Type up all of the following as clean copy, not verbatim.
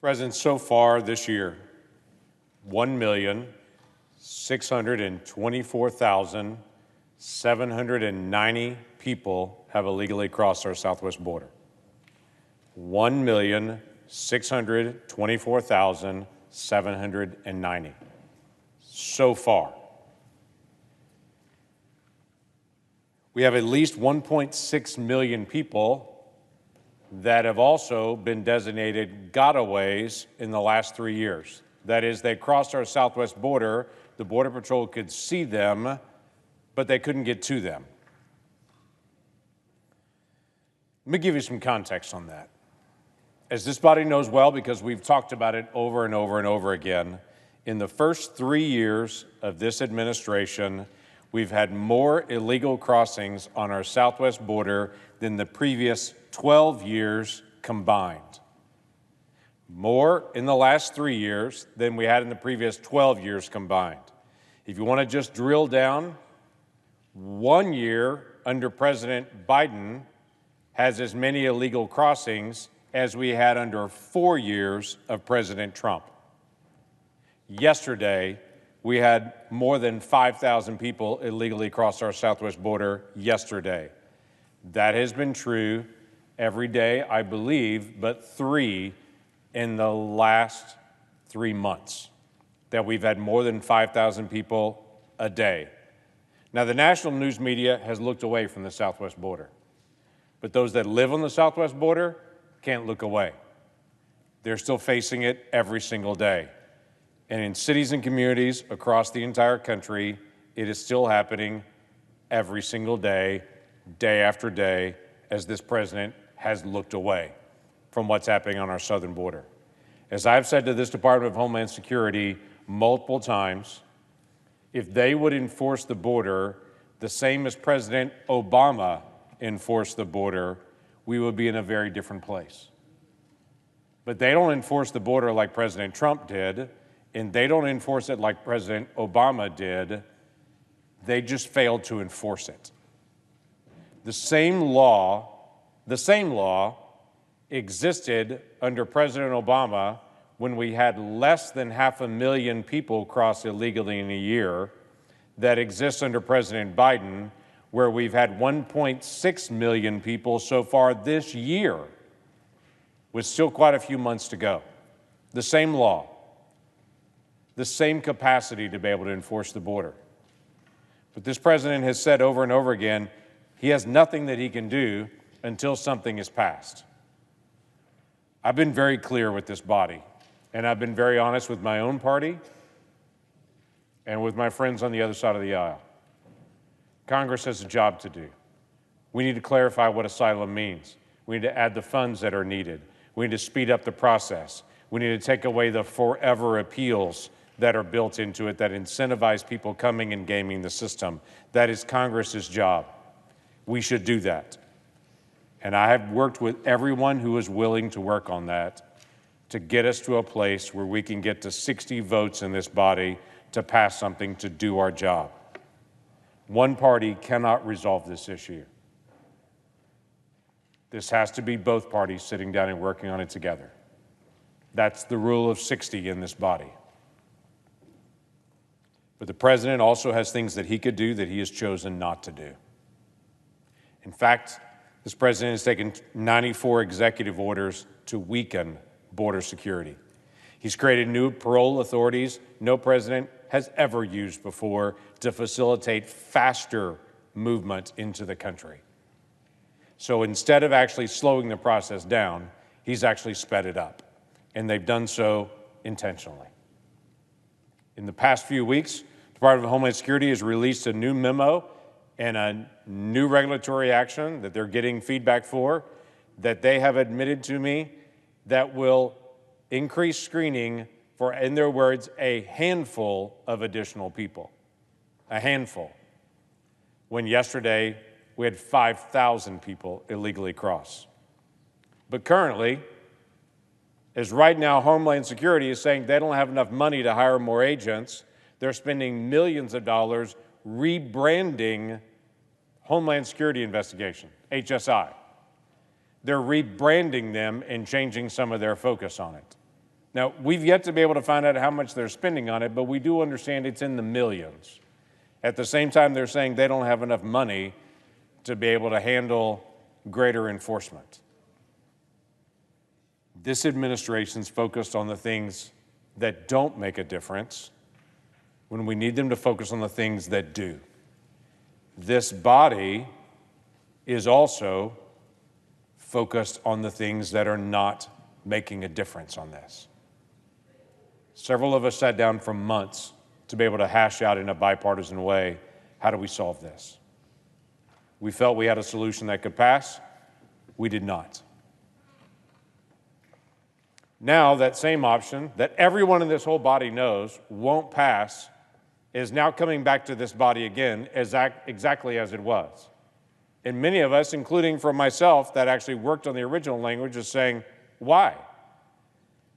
President, so far this year, 1,624,790 people have illegally crossed our southwest border. 1,624,790 so far. We have at least 1.6 million people that have also been designated gotaways in the last 3 years. That is, they crossed our southwest border, the Border Patrol could see them, but they couldn't get to them. Let me give you some context on that. As this body knows well, because we've talked about it over and over and over again, in the first 3 years of this administration, we've had more illegal crossings on our southwest border than the previous 12 years combined. More in the last 3 years than we had in the previous 12 years combined. If you want to just drill down, 1 year under President Biden has as many illegal crossings as we had under 4 years of President Trump. Yesterday, we had more than 5,000 people illegally cross our southwest border yesterday. That has been true every day, I believe, but 3 in the last 3 months, that we've had more than 5,000 people a day. Now, the national news media has looked away from the southwest border, but those that live on the southwest border can't look away. They're still facing it every single day. And in cities and communities across the entire country, it is still happening every single day, day after day, as this president has looked away from what's happening on our southern border. As I've said to this Department of Homeland Security multiple times, if they would enforce the border the same as President Obama enforced the border, we would be in a very different place. But they don't enforce the border like President Trump did, and they don't enforce it like President Obama did. They just failed to enforce it. The same law existed under President Obama when we had less than 500,000 people cross illegally in a year that exists under President Biden, where we've had 1.6 million people so far this year, with still quite a few months to go. The same law, the same capacity to be able to enforce the border. But this president has said over and over again, he has nothing that he can do until something is passed. I've been very clear with this body, and I've been very honest with my own party and with my friends on the other side of the aisle. Congress has a job to do. We need to clarify what asylum means. We need to add the funds that are needed. We need to speed up the process. We need to take away the forever appeals that are built into it that incentivize people coming and gaming the system. That is Congress's job. We should do that. And I have worked with everyone who is willing to work on that to get us to a place where we can get to 60 votes in this body to pass something to do our job. One party cannot resolve this issue. This has to be both parties sitting down and working on it together. That's the rule of 60 in this body. But the president also has things that he could do that he has chosen not to do. In fact, this president has taken 94 executive orders to weaken border security. He's created new parole authorities no president has ever used before to facilitate faster movement into the country. So instead of actually slowing the process down, he's actually sped it up, and they've done so intentionally. In the past few weeks, the Department of Homeland Security has released a new memo and a new regulatory action that they're getting feedback for, that they have admitted to me, that will increase screening for, in their words, a handful of additional people. A handful. When yesterday we had 5,000 people illegally cross. But currently, as right now Homeland Security is saying they don't have enough money to hire more agents, they're spending millions of dollars rebranding Homeland Security Investigation, HSI. They're rebranding them and changing some of their focus on it. Now, we've yet to be able to find out how much they're spending on it, but we do understand it's in the millions. At the same time, they're saying they don't have enough money to be able to handle greater enforcement. This administration's focused on the things that don't make a difference when we need them to focus on the things that do. This body is also focused on the things that are not making a difference on this. Several of us sat down for months to be able to hash out in a bipartisan way, how do we solve this? We felt we had a solution that could pass. We did not. Now, that same option that everyone in this whole body knows won't pass is now coming back to this body again exactly as it was. And many of us, including for myself that actually worked on the original language, is saying, why?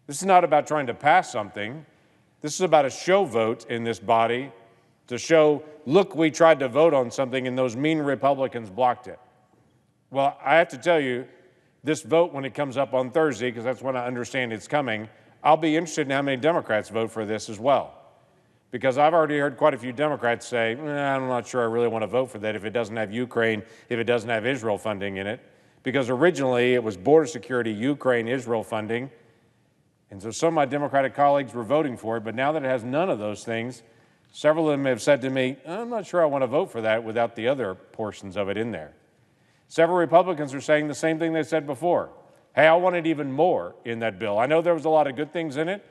This is not about trying to pass something. This is about a show vote in this body to show, look, we tried to vote on something and those mean Republicans blocked it. Well, I have to tell you, this vote, when it comes up on Thursday, because that's when I understand it's coming, I'll be interested in how many Democrats vote for this as well. Because I've already heard quite a few Democrats say, I'm not sure I really want to vote for that if it doesn't have Ukraine, if it doesn't have Israel funding in it. Because originally it was border security, Ukraine, Israel funding. And so some of my Democratic colleagues were voting for it, but now that it has none of those things, several of them have said to me, I'm not sure I want to vote for that without the other portions of it in there. Several Republicans are saying the same thing they said before. Hey, I wanted even more in that bill. I know there was a lot of good things in it,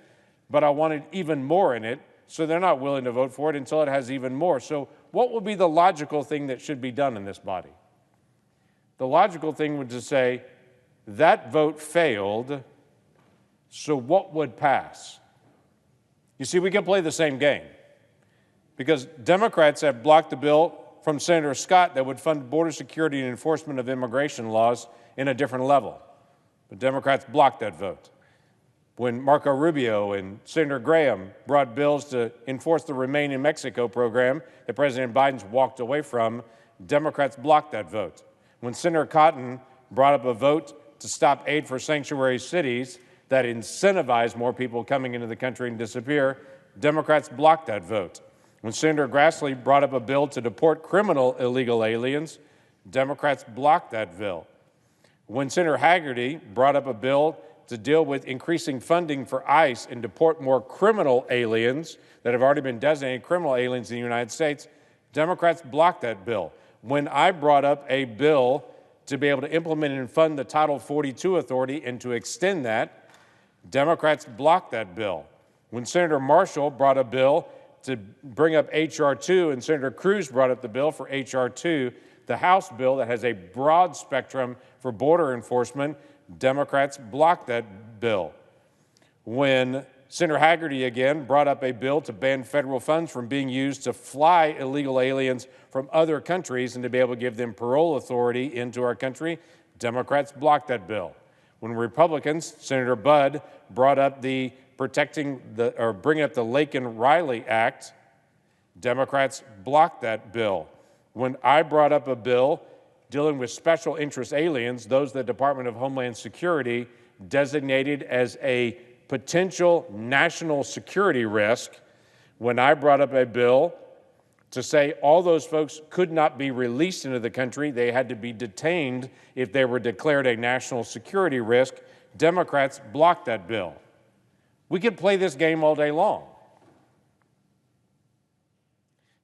but I wanted even more in it, so they're not willing to vote for it until it has even more. So what would be the logical thing that should be done in this body? The logical thing would be to say, that vote failed, so what would pass? You see, we can play the same game because Democrats have blocked the bill from Senator Scott that would fund border security and enforcement of immigration laws in a different level. But Democrats blocked that vote. When Marco Rubio and Senator Graham brought bills to enforce the Remain in Mexico program that President Biden's walked away from, Democrats blocked that vote. When Senator Cotton brought up a vote to stop aid for sanctuary cities that incentivize more people coming into the country and disappear, Democrats blocked that vote. When Senator Grassley brought up a bill to deport criminal illegal aliens, Democrats blocked that bill. When Senator Hagerty brought up a bill to deal with increasing funding for ICE and deport more criminal aliens that have already been designated criminal aliens in the United States, Democrats blocked that bill. When I brought up a bill to be able to implement and fund the Title 42 authority and to extend that, Democrats blocked that bill. When Senator Marshall brought a bill to bring up H.R. 2, and Senator Cruz brought up the bill for H.R. 2, the House bill that has a broad spectrum for border enforcement, Democrats blocked that bill. When Senator Hagerty again brought up a bill to ban federal funds from being used to fly illegal aliens from other countries and to be able to give them parole authority into our country, Democrats blocked that bill. When Republicans, Senator Budd, brought up the bringing up the Laken-Riley Act, Democrats blocked that bill. When I brought up a bill dealing with special interest aliens, those the Department of Homeland Security designated as a potential national security risk, when I brought up a bill to say all those folks could not be released into the country, they had to be detained if they were declared a national security risk, Democrats blocked that bill. We could play this game all day long.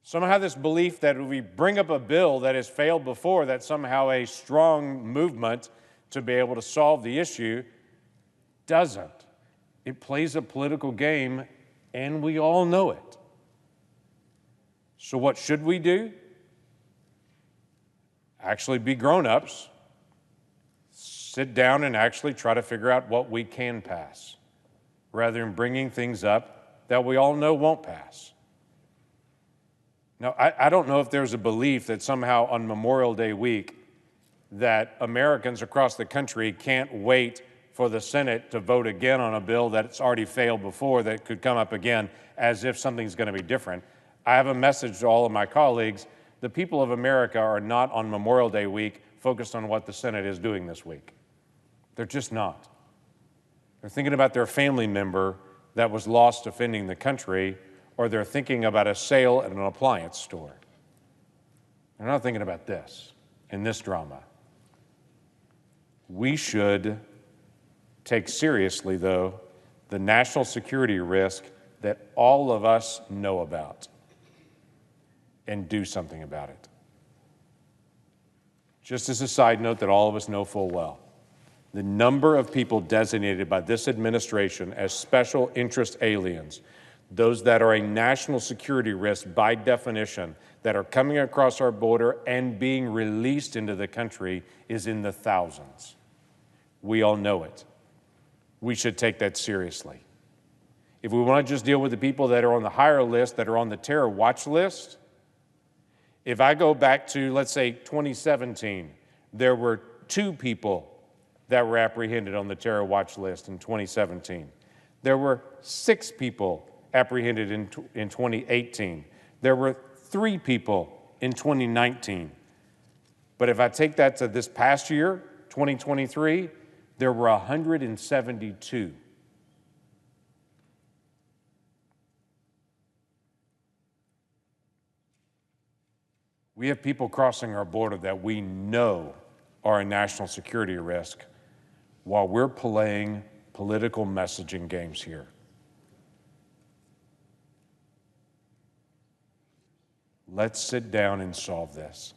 Somehow this belief that if we bring up a bill that has failed before, that's somehow a strong movement to be able to solve the issue, doesn't. It plays a political game, and we all know it. So what should we do? Actually be grown-ups, sit down and actually try to figure out what we can pass, rather than bringing things up that we all know won't pass. Now, I don't know if there's a belief that somehow on Memorial Day week that Americans across the country can't wait for the Senate to vote again on a bill that's already failed before that could come up again as if something's going to be different. I have a message to all of my colleagues. The people of America are not on Memorial Day week focused on what the Senate is doing this week. They're just not. They're thinking about their family member that was lost defending the country, or they're thinking about a sale at an appliance store. They're not thinking about this in this drama. We should take seriously, though, the national security risk that all of us know about and do something about it. Just as a side note that all of us know full well, the number of people designated by this administration as special interest aliens, those that are a national security risk by definition, that are coming across our border and being released into the country, is in the thousands. We all know it. We should take that seriously. If we want to just deal with the people that are on the higher list, that are on the terror watch list, if I go back to, let's say, 2017, there were 2 people that were apprehended on the terror watch list in 2017. There were 6 people apprehended in 2018. There were 3 people in 2019. But if I take that to this past year, 2023, there were 172. We have people crossing our border that we know are a national security risk while we're playing political messaging games here. Let's sit down and solve this.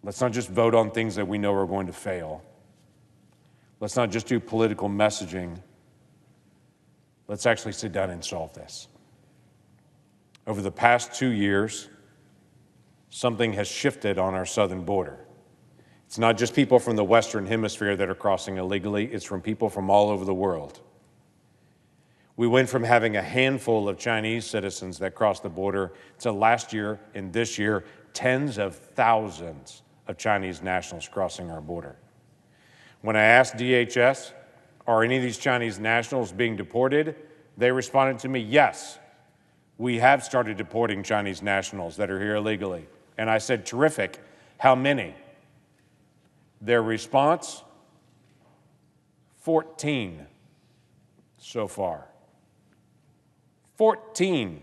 Let's not just vote on things that we know are going to fail. Let's not just do political messaging. Let's actually sit down and solve this. Over the past 2 years, something has shifted on our southern border. It's not just people from the Western Hemisphere that are crossing illegally, it's from people from all over the world. We went from having a handful of Chinese citizens that crossed the border to last year and this year, tens of thousands of Chinese nationals crossing our border. When I asked DHS, are any of these Chinese nationals being deported? They responded to me, yes, we have started deporting Chinese nationals that are here illegally. And I said, terrific, how many? Their response, 14 so far. 14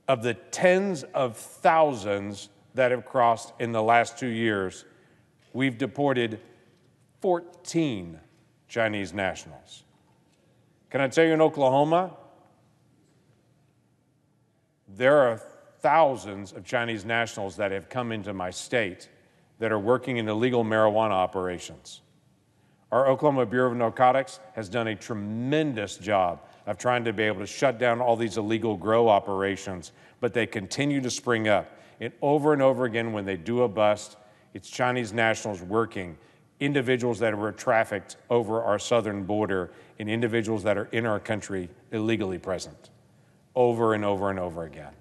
of the tens of thousands that have crossed in the last 2 years, we've deported 14 Chinese nationals. Can I tell you, in Oklahoma, there are thousands of Chinese nationals that have come into my state that are working in illegal marijuana operations. Our Oklahoma Bureau of Narcotics has done a tremendous job of trying to be able to shut down all these illegal grow operations, but they continue to spring up. And over again, when they do a bust, it's Chinese nationals working, individuals that were trafficked over our southern border, and individuals that are in our country illegally present, over and over again.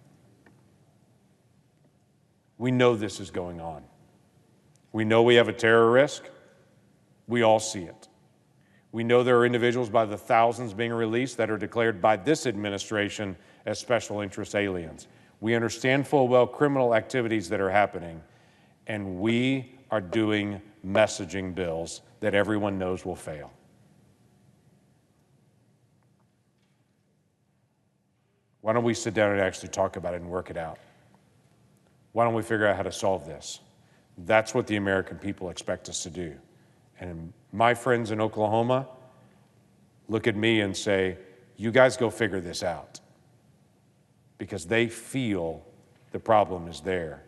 We know this is going on. We know we have a terror risk. We all see it. We know there are individuals by the thousands being released that are declared by this administration as special interest aliens. We understand full well criminal activities that are happening, and we are doing messaging bills that everyone knows will fail. Why don't we sit down and actually talk about it and work it out? Why don't we figure out how to solve this? That's what the American people expect us to do. And my friends in Oklahoma look at me and say, you guys go figure this out. Because they feel the problem is there,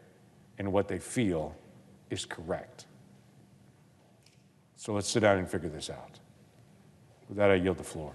and what they feel is correct. So let's sit down and figure this out. With that, I yield the floor.